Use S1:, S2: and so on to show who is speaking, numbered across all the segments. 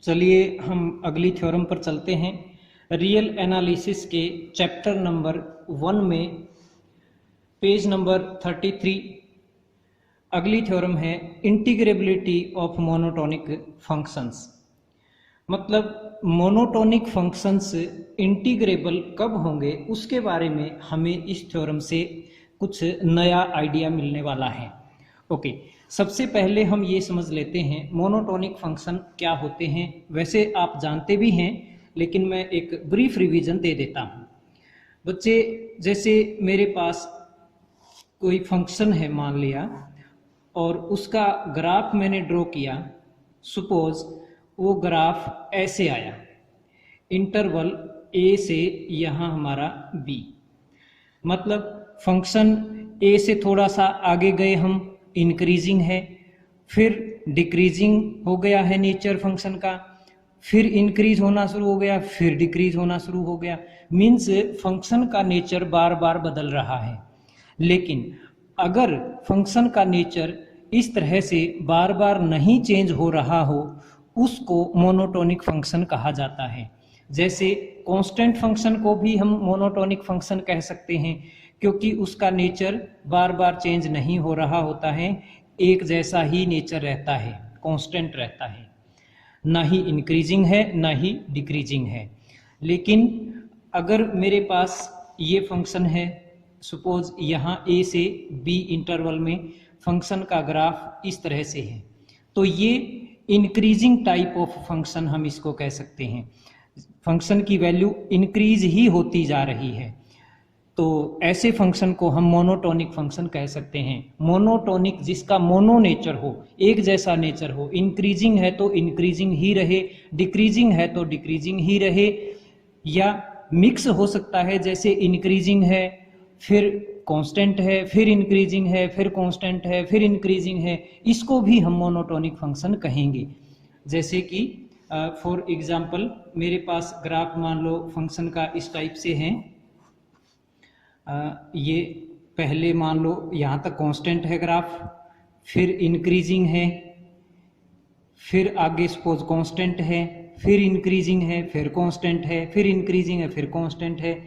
S1: चलिए हम अगली थ्योरम पर चलते हैं। रियल एनालिसिस के चैप्टर नंबर 1 में पेज नंबर 33 अगली थ्योरम है इंटीग्रेबिलिटी ऑफ मोनोटोनिक फंक्शंस। मतलब मोनोटोनिक फंक्शंस इंटीग्रेबल कब होंगे उसके बारे में हमें इस थ्योरम से कुछ नया आइडिया मिलने वाला है। ओके, सबसे पहले हम ये समझ लेते हैं मोनोटोनिक फंक्शन क्या होते हैं। वैसे आप जानते भी हैं लेकिन मैं एक ब्रीफ रिवीजन दे देता हूँ। बच्चे, जैसे मेरे पास कोई फंक्शन है मान लिया और उसका ग्राफ मैंने ड्रॉ किया। सपोज वो ग्राफ ऐसे आया, इंटरवल ए से यहाँ हमारा बी, मतलब फंक्शन ए से थोड़ा सा आगे गए हम, इंक्रीजिंग है, फिर डिक्रीजिंग हो गया है नेचर फंक्शन का, फिर इंक्रीज होना शुरू हो गया, फिर डिक्रीज होना शुरू हो गया। मीन्स फंक्शन का नेचर बार बार बदल रहा है। लेकिन अगर फंक्शन का नेचर इस तरह से बार बार नहीं चेंज हो रहा हो उसको मोनोटोनिक फंक्शन कहा जाता है। जैसे कांस्टेंट फंक्शन को भी हम मोनोटोनिक फंक्शन कह सकते हैं क्योंकि उसका नेचर बार बार चेंज नहीं हो रहा होता है, एक जैसा ही नेचर रहता है, कांस्टेंट रहता है, ना ही इंक्रीजिंग है ना ही डिक्रीजिंग है। लेकिन अगर मेरे पास ये फंक्शन है, सपोज यहाँ ए से बी इंटरवल में फंक्शन का ग्राफ इस तरह से है, तो ये इंक्रीजिंग टाइप ऑफ फंक्शन हम इसको कह सकते हैं। फंक्शन की वैल्यू इंक्रीज ही होती जा रही है, तो ऐसे फंक्शन को हम मोनोटोनिक फंक्शन कह सकते हैं। मोनोटोनिक जिसका मोनो नेचर हो, एक जैसा नेचर हो, इंक्रीजिंग है तो इंक्रीजिंग ही रहे, डिक्रीजिंग है तो डिक्रीजिंग ही रहे, या मिक्स हो सकता है, जैसे इंक्रीजिंग है फिर कांस्टेंट है, फिर इंक्रीजिंग है, फिर कांस्टेंट है, फिर इंक्रीजिंग है, इसको भी हम मोनोटोनिक फंक्शन कहेंगे। जैसे कि फॉर एग्जांपल मेरे पास ग्राफ मान लो फंक्शन का इस टाइप से है। ये पहले मान लो यहाँ तक कांस्टेंट है ग्राफ, फिर इंक्रीजिंग है, फिर आगे सपोज कांस्टेंट है, फिर इंक्रीजिंग है, फिर कांस्टेंट है, फिर इंक्रीजिंग है, फिर कांस्टेंट है।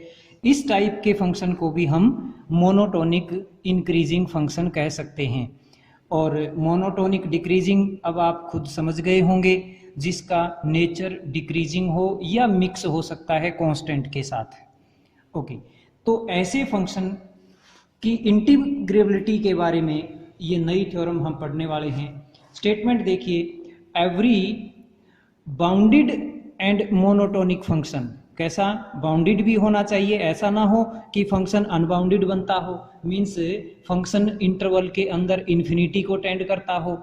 S1: इस टाइप के फंक्शन को भी हम मोनोटोनिक इंक्रीजिंग फंक्शन कह सकते हैं। और मोनोटोनिक डिक्रीजिंग अब आप खुद समझ गए होंगे, जिसका नेचर डिक्रीजिंग हो या मिक्स हो सकता है कांस्टेंट के साथ। ओके, तो ऐसे फंक्शन की इंटीग्रेबिलिटी के बारे में ये नई थ्योरम हम पढ़ने वाले हैं। स्टेटमेंट देखिए, every bounded and monotonic function, कैसा बाउंडेड भी होना चाहिए, ऐसा ना हो कि फंक्शन अनबाउंडेड बनता हो, मीन्स फंक्शन इंटरवल के अंदर इन्फिनिटी को टेंड करता हो,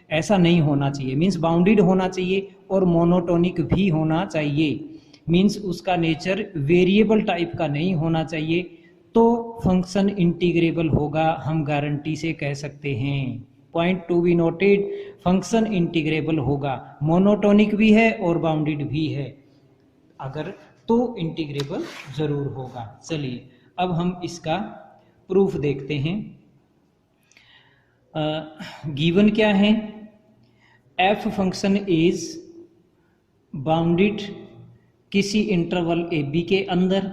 S1: ऐसा नहीं होना चाहिए। मीन्स बाउंडेड होना चाहिए और मोनोटोनिक भी होना चाहिए, मीन्स उसका नेचर वेरिएबल टाइप का नहीं होना चाहिए, तो फंक्शन इंटीग्रेबल होगा, हम गारंटी से कह सकते हैं। Point to be noted, function integrable होगा, मोनोटोनिक भी है और बाउंडेड भी है, अगर तो इंटीग्रेबल जरूर होगा। चलिए अब हम इसका प्रूफ देखते हैं। गिवन क्या है, एफ फंक्शन इज बाउंडेड किसी इंटरवल ए बी के अंदर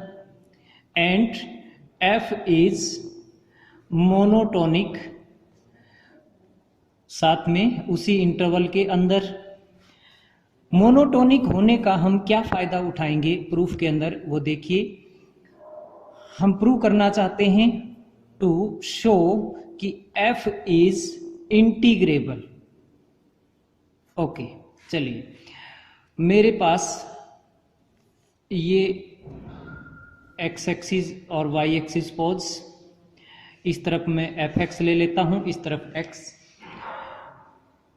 S1: एंड एफ इज मोनोटोनिक, साथ में उसी इंटरवल के अंदर। मोनोटोनिक होने का हम क्या फायदा उठाएंगे प्रूफ के अंदर, वो देखिए। हम प्रूव करना चाहते हैं टू शो कि एफ इज इंटीग्रेबल। ओके, चलिए मेरे पास ये एक्स एक्सिस और वाई एक्सिस पोज, इस तरफ मैं एफ एक्स ले लेता हूं, इस तरफ एक्स,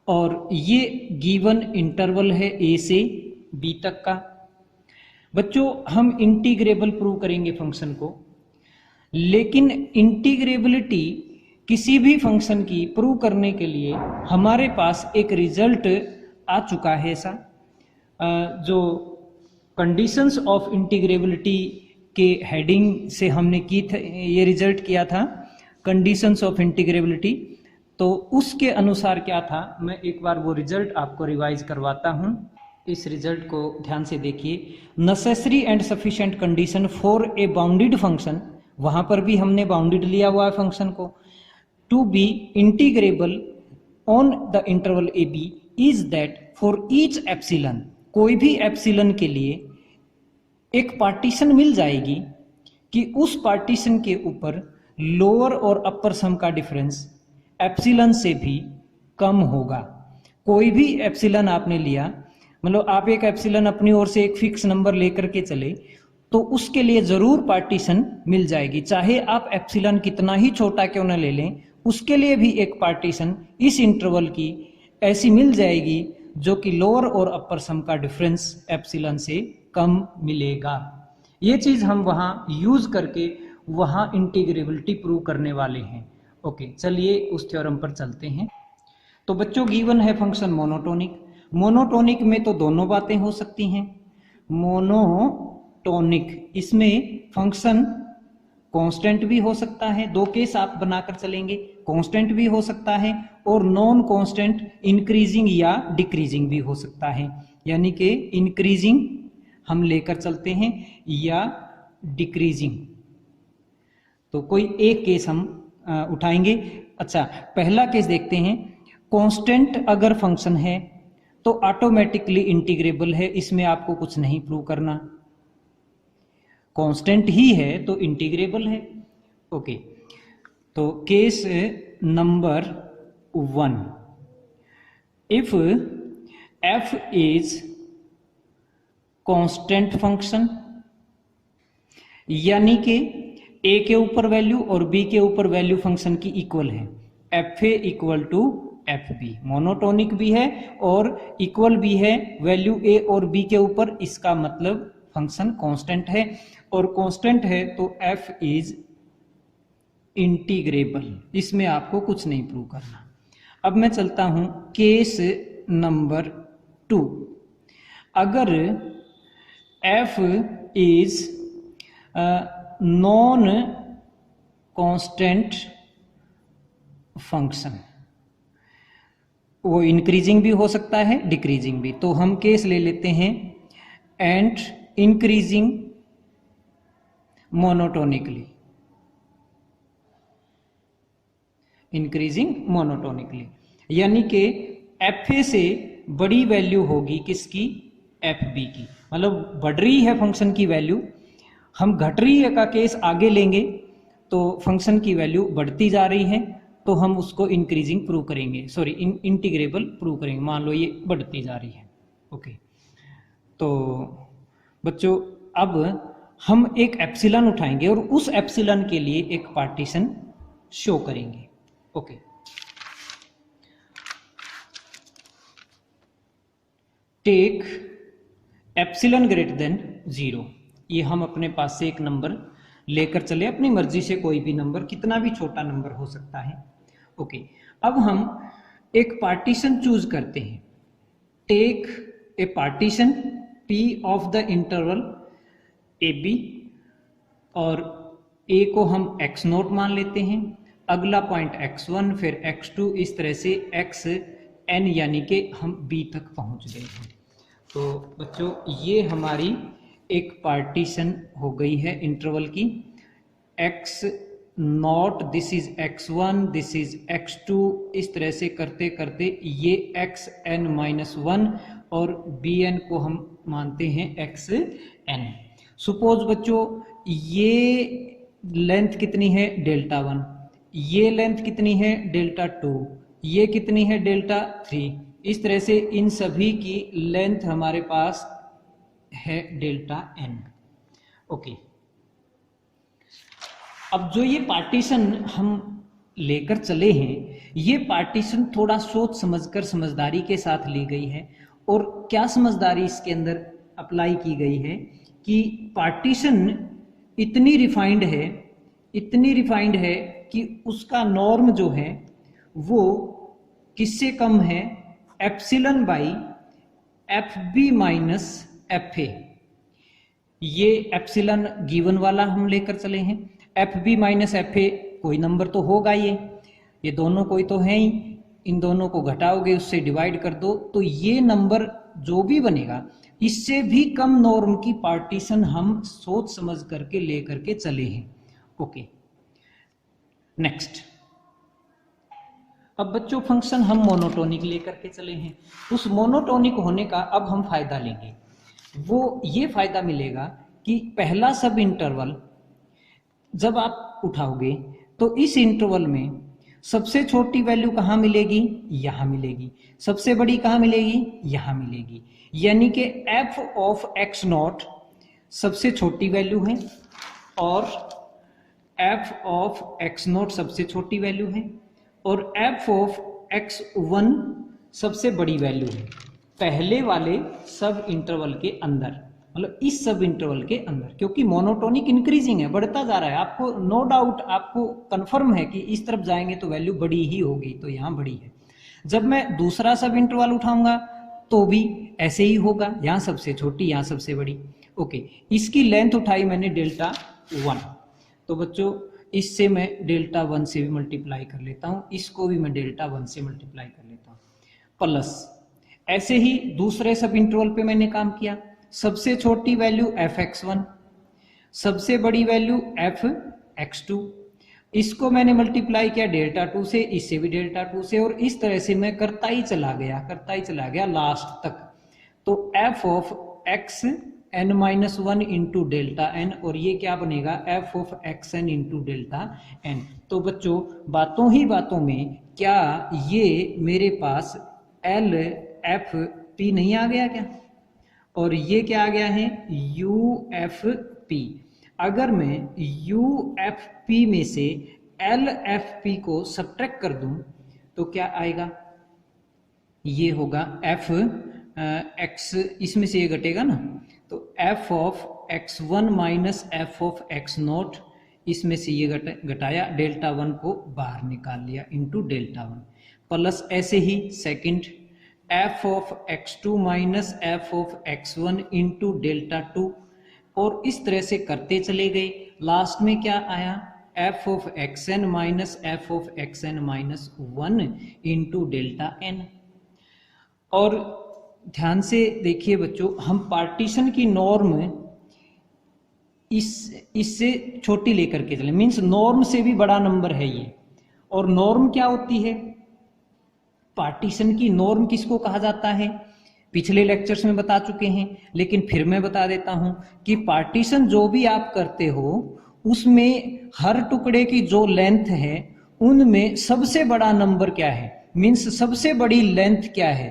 S1: और ये गिवन इंटरवल है ए से बी तक का। बच्चों, हम इंटीग्रेबल प्रूव करेंगे फंक्शन को, लेकिन इंटीग्रेबिलिटी किसी भी फंक्शन की प्रूव करने के लिए हमारे पास एक रिजल्ट आ चुका है। ऐसा जो कंडीशंस ऑफ इंटीग्रेबिलिटी के हेडिंग से हमने की था, ये रिजल्ट किया था कंडीशंस ऑफ इंटीग्रेबिलिटी। तो उसके अनुसार क्या था, मैं एक बार वो रिजल्ट आपको रिवाइज करवाता हूँ। इस रिजल्ट को ध्यान से देखिए। Necessary and sufficient condition for a bounded function, वहां पर भी हमने बाउंडेड लिया हुआ है फंक्शन को, to be integrable on the interval A B is that for each epsilon, कोई भी एप्सिलन के लिए एक पार्टीशन मिल जाएगी कि उस पार्टीशन के ऊपर लोअर और अपर सम का डिफरेंस एप्सिलन से भी कम होगा। कोई भी एप्सिलन आपने लिया, मतलब आप एक एप्सिलन अपनी ओर से एक फिक्स नंबर लेकर के चले, तो उसके लिए जरूर पार्टीशन मिल जाएगी, चाहे आप एप्सिलन कितना ही छोटा क्यों ना ले लें, उसके लिए भी एक पार्टीशन इस इंटरवल की ऐसी मिल जाएगी जो कि लोअर और अपर सम का डिफरेंस एप्सिलन से कम मिलेगा। ये चीज हम वहां यूज करके वहां इंटीग्रेबिलिटी प्रूव करने वाले हैं। ओके, चलिए उस थ्योरम पर चलते हैं। तो बच्चों गिवन है फंक्शन मोनोटोनिक। मोनोटोनिक में तो दोनों बातें हो सकती हैं। मोनोटोनिक, इसमें फंक्शन कांस्टेंट भी हो सकता है, दो केस आप बनाकर चलेंगे, कांस्टेंट भी हो सकता है और नॉन कांस्टेंट इंक्रीजिंग या डिक्रीजिंग भी हो सकता है। यानी कि इंक्रीजिंग हम लेकर चलते हैं या डिक्रीजिंग, तो कोई एक केस हम उठाएंगे। अच्छा, पहला केस देखते हैं। कांस्टेंट अगर फंक्शन है तो ऑटोमेटिकली इंटीग्रेबल है, इसमें आपको कुछ नहीं प्रूव करना। कांस्टेंट ही है तो इंटीग्रेबल है। ओके, तो case number 1, if f is constant function, यानी कि a के ऊपर वैल्यू और b के ऊपर वैल्यू फंक्शन की इक्वल है, F A equal to F B, monotonic भी है और इक्वल भी है वैल्यू a और b के ऊपर, इसका मतलब फंक्शन कांस्टेंट है, और कांस्टेंट है तो f इज इंटीग्रेबल, इसमें आपको कुछ नहीं प्रूव करना। अब मैं चलता हूं केस नंबर 2, अगर f is non constant function, वो इंक्रीजिंग भी हो सकता है डिक्रीजिंग भी, तो हम केस ले लेते हैं and increasing monotonically, increasing monotonically, यानी कि एफ ए से बड़ी वैल्यू होगी किसकी, एफ बी की, मतलब बढ़ रही है फंक्शन की वैल्यू, हम घट रही है का केस आगे लेंगे तो फंक्शन की वैल्यू बढ़ती जा रही है, तो हम उसको इंक्रीजिंग प्रूव करेंगे, सॉरी इंटीग्रेबल प्रूव करेंगे। मान लो ये बढ़ती जा रही है। ओके, तो बच्चों अब हम एक एप्सिलॉन उठाएंगे और उस एप्सिलॉन के लिए एक पार्टीशन शो करेंगे। Okay, take epsilon greater than 0, ये हम अपने पास से एक नंबर लेकर चले, अपनी मर्जी से कोई भी नंबर, कितना भी छोटा नंबर हो सकता है। ओके, अब हम एक पार्टीशन चूज करते हैं। Take a partition P of the interval A B, और A को हम x0 मान लेते हैं, अगला पॉइंट x1, फिर x2, इस तरह से xn, यानी कि हम B तक पहुंच गए हैं। तो बच्चों ये हमारी एक पार्टीशन हो गई है इंटरवल की, x0, this is x1, this is x2, इस तरह से करते करते ये xn-1 और bn को हम मानते हैं xn। सपोज बच्चों ये लेंथ कितनी है, डेल्टा 1, ये लेंथ कितनी है, डेल्टा 2, ये कितनी है, डेल्टा 3, इस तरह से इन सभी की लेंथ हमारे पास है डेल्टा n। ओके, अब जो ये पार्टीशन हम लेकर चले हैं, ये पार्टीशन थोड़ा सोच समझकर समझदारी के साथ ली गई है, और क्या समझदारी इसके अंदर अप्लाई की गई है कि पार्टीशन इतनी रिफाइंड है, इतनी रिफाइंड है कि उसका नॉर्म जो है वो किससे कम है, epsilon by F B minus F A. ये एप्सिलॉन गिवन वाला हम लेकर चले हैं, F B minus F A कोई नंबर तो होगा, ये दोनों कोई तो है ही, इन दोनों को घटाओगे उससे डिवाइड कर दो, तो ये नंबर जो भी बनेगा इससे भी कम नॉर्म की पार्टीशन हम सोच समझ करके ले करके चले हैं। Okay, next. अब बच्चों फंक्शन हम मोनोटोनिक लेकर के चले हैं, उस मोनोटोनिक होने का अब हम फायदा लेंगे। वो ये फायदा मिलेगा कि पहला सब इंटरवल जब आप उठाओगे तो इस इंटरवल में सबसे छोटी वैल्यू कहाँ मिलेगी, यहां मिलेगी, सबसे बड़ी कहाँ मिलेगी, यहां मिलेगी। यानी कि f ऑफ x नॉट सबसे छोटी वैल्यू है और f ऑफ x नॉट सबसे छोटी वैल्यू है और f ऑफ x1 सबसे बड़ी वैल्यू है पहले वाले सब इंटरवल के अंदर, मतलब इस सब इंटरवल के अंदर, क्योंकि मोनोटोनिक इंक्रीजिंग है, बढ़ता जा रहा है। आपको नो डाउट आपको कंफर्म है कि इस तरफ जाएंगे तो वैल्यू बड़ी ही होगी, तो यहाँ बड़ी है। जब मैं दूसरा सब इंटरवल उठाऊंगा तो भी ऐसे ही होगा, यहाँ सबसे छोटी यहाँ सबसे बड़ी। ओके, इसकी लेंथ उठाई मैंने डेल्टा 1, तो बच्चों इससे मैं डेल्टा 1 से भी मल्टीप्लाई कर लेता हूँ, इसको भी मैं डेल्टा 1 से मल्टीप्लाई कर लेता हूँ, प्लस ऐसे ही दूसरे सब इंटरवल पे मैंने काम किया। सबसे छोटी वैल्यू f(x1), सबसे बड़ी वैल्यू f(x2), इसको मैंने मल्टीप्लाई किया डेल्टा 2 से, इससे भी डेल्टा 2 से, और इस तरह से मैं करता ही चला गया लास्ट तक। तो f of xn-1 into delta n, और ये क्या बनेगा f of xn into delta n। तो बच्चों बातों ही बातों में क्या ये मेरे पास एल एफ पी नहीं आ गया क्या, और ये क्या आ गया है यू एफ पी। अगर मैं यू एफ पी में से एल एफ पी को सब्ट्रैक्ट कर दूं तो क्या आएगा, ये होगा एफ एक्स, इसमें से ये घटेगा ना, तो F of x1 minus F of x not, इसमें से ये घटाया, डेल्टा 1 को बाहर निकाल लिया इंटू डेल्टा 1, प्लस ऐसे ही second f of x2 minus F of x1 into delta 2, और इस तरह से करते चले गए। लास्ट में क्या आया f of xn minus F of xn minus 1 into delta n। और ध्यान से देखिए बच्चों, हम पार्टीशन की नॉर्म इससे छोटी लेकर के चले, मीन्स नॉर्म से भी बड़ा नंबर है ये। और नॉर्म क्या होती है, पार्टीशन की नॉर्म किसको कहा जाता है, पिछले लेक्चर्स में बता चुके हैं, लेकिन फिर मैं बता देता हूं कि पार्टीशन जो भी आप करते हो उसमें हर टुकड़े की जो लेंथ है उनमें सबसे बड़ा नंबर क्या है, मीन्स सबसे बड़ी लेंथ क्या है,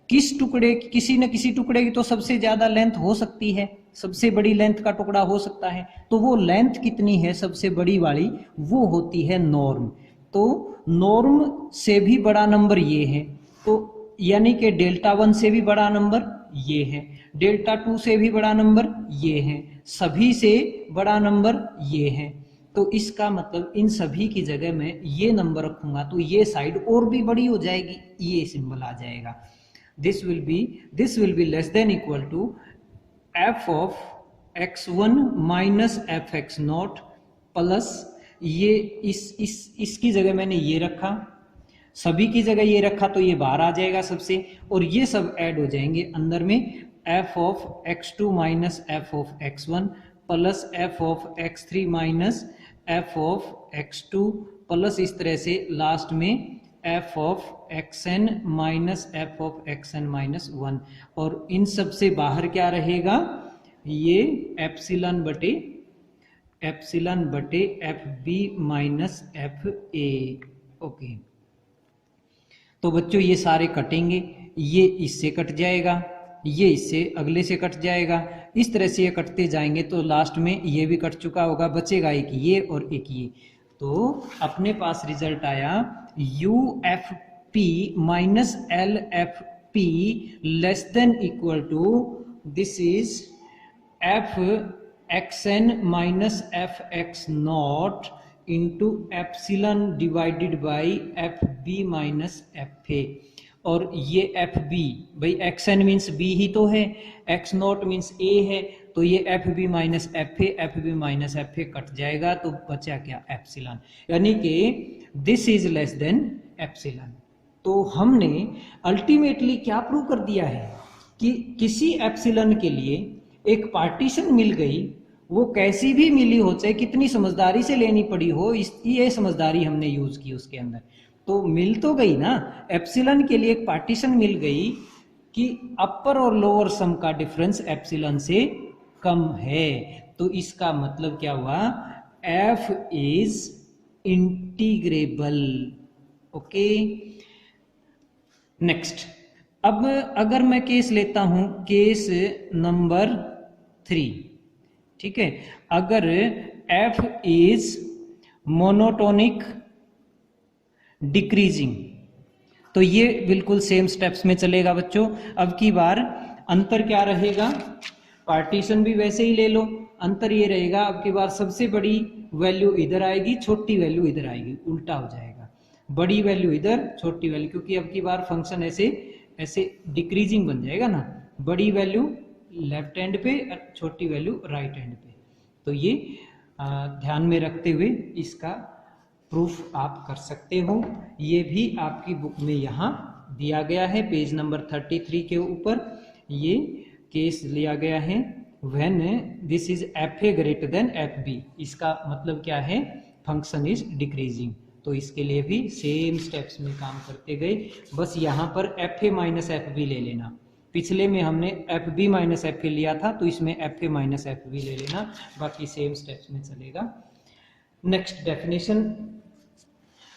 S1: किस टुकड़े, किसी न किसी टुकड़े की तो सबसे ज्यादा लेंथ हो सकती है, सबसे बड़ी लेंथ का टुकड़ा हो सकता है, तो वो लेंथ कितनी है सबसे बड़ी वाली, वो होती है नॉर्म। तो नॉर्म से भी बड़ा नंबर ये है, तो यानी कि डेल्टा 1 से भी बड़ा नंबर ये है, डेल्टा 2 से भी बड़ा नंबर ये है, सभी से बड़ा नंबर ये है। तो इसका मतलब इन सभी की जगह मैं ये नंबर रखूंगा तो ये साइड और भी बड़ी हो जाएगी, ये सिंबल आ जाएगा। This will be less than equal to F of x1 minus F X not, plus ये इसकी जगह मैंने ये रखा, सभी की जगह ये रखा तो ये बाहर आ जाएगा सबसे, और ये सब ऐड हो जाएंगे अंदर में, f of x2 minus F of x1 plus F of x3 minus F of x2, plus इस तरह से लास्ट में f of xn minus F of xn minus 1, और इन सब से बाहर क्या रहेगा, ये एप्सिलॉन बटे F B minus F A. Okay, तो बच्चों ये सारे कटेंगे, ये इससे कट जाएगा, ये इससे अगले से कट जाएगा, इस तरह से ये कटते जाएंगे तो लास्ट में ये भी कट चुका होगा, बचेगा एक ये और एक ये। तो अपने पास रिजल्ट आया U F P minus L F P less than equal to, this is F xn minus F X not into epsilon divided by F B minus F A. और ये एफ बी, भाई xn means B ही तो है, x not means A है, तो ये F B minus F A cut जाएगा, तो बचा क्या एप्सिलॉन, यानी कि this is less then epsilon. तो हमने अल्टीमेटली क्या प्रूव कर दिया है कि किसी एप्सिलॉन के लिए एक पार्टीशन मिल गई, वो कैसी भी मिली हो, चाहे कितनी समझदारी से लेनी पड़ी हो, ये समझदारी हमने यूज की उसके अंदर, तो मिल तो गई ना। एप्सिलॉन के लिए एक पार्टीशन मिल गई कि अपर और लोअर सम का डिफरेंस एप्सिलॉन से कम है, तो इसका मतलब क्या हुआ, f is integrable. Okay, next. अब अगर मैं केस लेता हूं, केस नंबर 3, ठीक है, अगर f इज मोनोटोनिक डिक्रीजिंग, तो ये बिल्कुल सेम स्टेप्स में चलेगा बच्चों। अब की बार अंतर क्या रहेगा, पार्टीशन भी वैसे ही ले लो, अंतर ये रहेगा अब की बार सबसे बड़ी वैल्यू इधर आएगी, छोटी वैल्यू इधर आएगी, उल्टा हो जाएगा, बड़ी वैल्यू इधर, छोटी वैल्यू, क्योंकि अब की बार फंक्शन ऐसे ऐसे डिक्रीजिंग बन जाएगा ना, बड़ी वैल्यू लेफ्ट हैंड पे और छोटी वैल्यू राइट हैंड पे। तो ये ध्यान में रखते हुए इसका प्रूफ आप कर सकते हो। ये भी आपकी बुक में यहाँ दिया गया है, पेज नंबर 33 के ऊपर ये केस लिया गया है, when this is F A greater than F B, इसका मतलब क्या है, फंक्शन इज डिक्रीजिंग। तो इसके लिए भी सेम स्टेप्स में काम करते गए, बस यहाँ पर F A minus F B ले लेना, पिछले में हमने F B minus F A लिया था, तो इसमें F A minus F B ले लेना, बाकी सेम स्टेप्स में चलेगा। Next definition,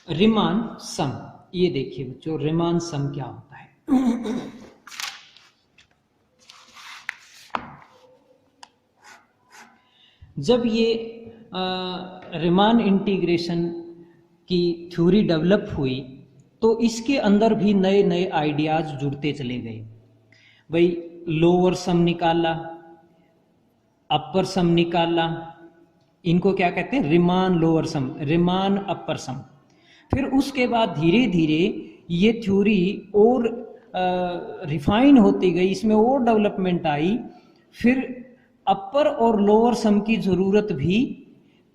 S1: Riemann sum. ये देखिए बच्चों, रिमान सम क्या होता है। जब ये रिमान इंटीग्रेशन की थ्योरी डेवलप हुई, तो इसके अंदर भी नए नए आइडियाज जुड़ते चले गए। भाई लोअर सम निकाला, अपर सम निकाला, इनको क्या कहते हैं, रिमान लोअर सम, रिमान अपर सम। फिर उसके बाद धीरे धीरे ये थ्योरी और रिफाइन होती गई, इसमें और डेवलपमेंट आई, फिर अपर और लोअर सम की जरूरत भी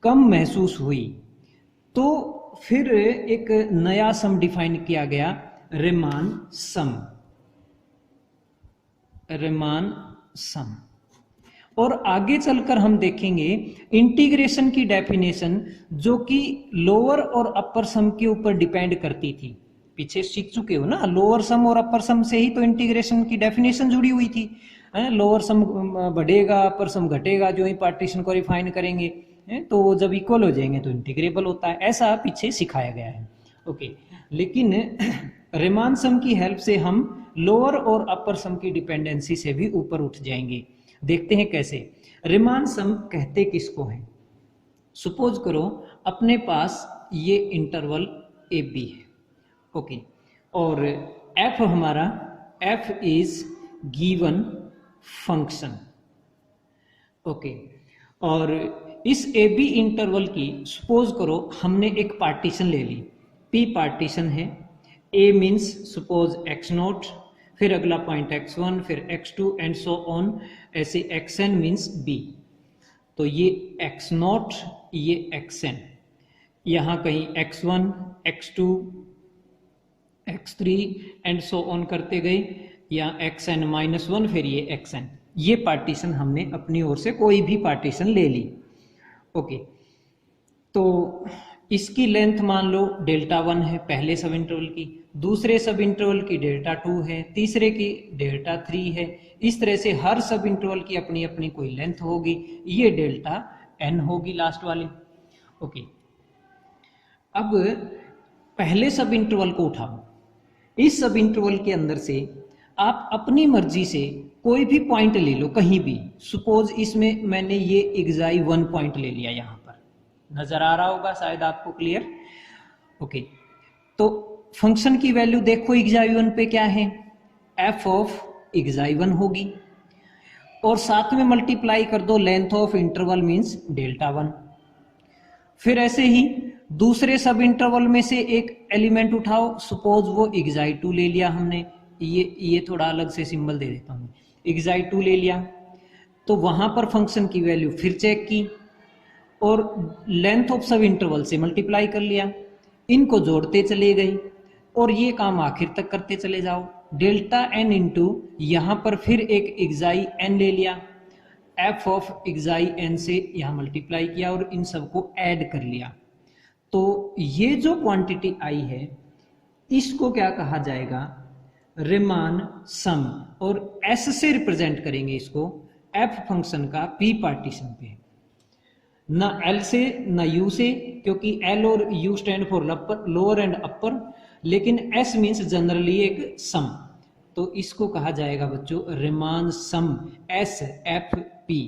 S1: कम महसूस हुई, तो फिर एक नया सम डिफाइन किया गया, रिमान सम, रिमान सम। और आगे चलकर हम देखेंगे इंटीग्रेशन की डेफिनेशन, जो कि लोअर और अपर सम के ऊपर डिपेंड करती थी। पीछे सीख चुके हो ना, लोअर सम और अपर सम से ही तो इंटीग्रेशन की डेफिनेशन जुड़ी हुई थी। लोअर सम बढ़ेगा, अपर सम घटेगा, जो ही पार्टीशन को रिफाइन करेंगे, तो वो जब इक्वल हो जाएंगे तो इंटीग्रेबल होता है, ऐसा पीछे सिखाया गया है। ओके, लेकिन रिमान सम की हेल्प से हम लोअर और अपर सम की डिपेंडेंसी से भी ऊपर उठ जाएंगे। देखते हैं कैसे। रिमान सम कहते किसको है, सपोज करो अपने पास ये इंटरवल ए बी है, ओके, और एफ हमारा, F is given function, okay, और इस ए बी इंटरवल की सपोज करो हमने एक पार्टीशन ले ली, पी पार्टीशन है, ए मीन्स सपोज एक्स नोट, फिर अगला पॉइंट x1, फिर x2 एंड सो ऑन, ऐसे xn मीन्स b। तो ये x0, ये xn, यहाँ कहीं x1, x2, x3 and so on करते गए, या xn-1, फिर ये xn। ये पार्टीशन हमने अपनी ओर से कोई भी पार्टीशन ले ली, ओके। तो इसकी लेंथ मान लो डेल्टा 1 है पहले सब इंटरवल की, दूसरे सब इंटरवल की डेल्टा 2 है, तीसरे की डेल्टा 3 है, इस तरह से हर सब इंटरवल की अपनी अपनी कोई लेंथ होगी, ये डेल्टा n होगी लास्ट वाली, ओके। अब पहले सब इंटरवल को उठाओ, इस सब इंटरवल के अंदर से आप अपनी मर्जी से कोई भी पॉइंट ले लो कहीं भी, सपोज इसमें मैंने ये एक्साई 1 पॉइंट ले लिया, यहाँ पर नजर आ रहा होगा शायद आपको, क्लियर, ओके। तो फंक्शन की वैल्यू देखो एक्साई 1 पे क्या है, एफ ऑफ एक्साई 1 होगी, और साथ में मल्टीप्लाई कर दो length of interval means delta 1। फिर ऐसे ही दूसरे सब इंटरवल में से एक एलिमेंट उठाओ, सपोज वो एक्साई 2 ले लिया हमने, ये थोड़ा अलग से सिंबल दे देता हूँ, एक्साई 2 ले लिया, तो वहां पर फंक्शन की वैल्यू फिर चेक की और लेंथ ऑफ सब इंटरवल से मल्टीप्लाई कर लिया, इनको जोड़ते चले गए और ये काम आखिर तक करते चले जाओ, डेल्टा एन इंटू यहाँ पर फिर एक एक्साई एन ले लिया, एफ ऑफ एक्साई एन से यहाँ मल्टीप्लाई किया और इन सबको ऐड कर लिया। तो ये जो क्वांटिटी आई है इसको क्या कहा जाएगा, रीमान सम, और एस से रिप्रेजेंट करेंगे इसको एफ फंक्शन का पी पार्टीशन पे, ना एल से ना यू से, क्योंकि एल और you stand for lower and upper, लेकिन एस मीन्स जनरली एक सम, तो इसको कहा जाएगा बच्चों Riemann sum S F P.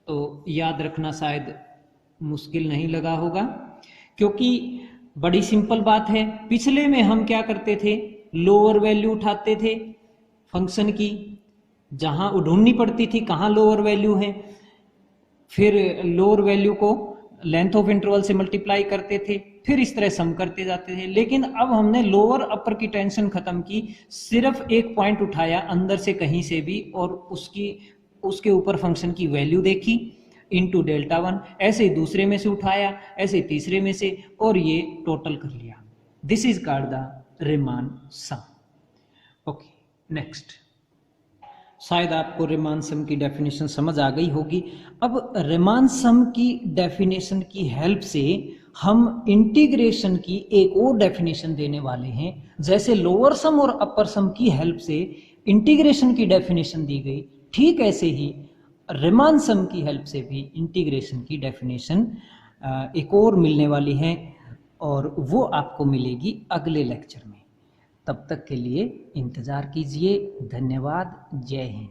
S1: तो याद रखना शायद मुश्किल नहीं लगा होगा, क्योंकि बड़ी सिंपल बात है। पिछले में हम क्या करते थे, लोअर वैल्यू उठाते थे फंक्शन की, जहां ढूंढनी पड़ती थी कहाँ लोअर वैल्यू है, फिर लोअर वैल्यू को लेंथ ऑफ इंटरवल से मल्टीप्लाई करते थे, फिर इस तरह सम करते जाते थे। लेकिन अब हमने लोअर अपर की टेंशन खत्म की, सिर्फ एक पॉइंट उठाया अंदर से कहीं से भी और उसके ऊपर फंक्शन की वैल्यू देखी इनटू डेल्टा वन, ऐसे ही दूसरे में से उठाया, ऐसे तीसरे में से, और ये टोटल कर लिया। This is called the Riemann sum. Okay, next. शायद आपको रीमान सम की डेफिनेशन समझ आ गई होगी। अब रीमान सम की डेफिनेशन की हेल्प से हम इंटीग्रेशन की एक और डेफिनेशन देने वाले हैं। जैसे लोअर सम और अपर सम की हेल्प से इंटीग्रेशन की डेफिनेशन दी गई, ठीक ऐसे ही रीमान सम की हेल्प से भी इंटीग्रेशन की डेफिनेशन एक और मिलने वाली है, और वो आपको मिलेगी अगले लेक्चर में। तब तक के लिए इंतज़ार कीजिए। धन्यवाद। जय हिंद।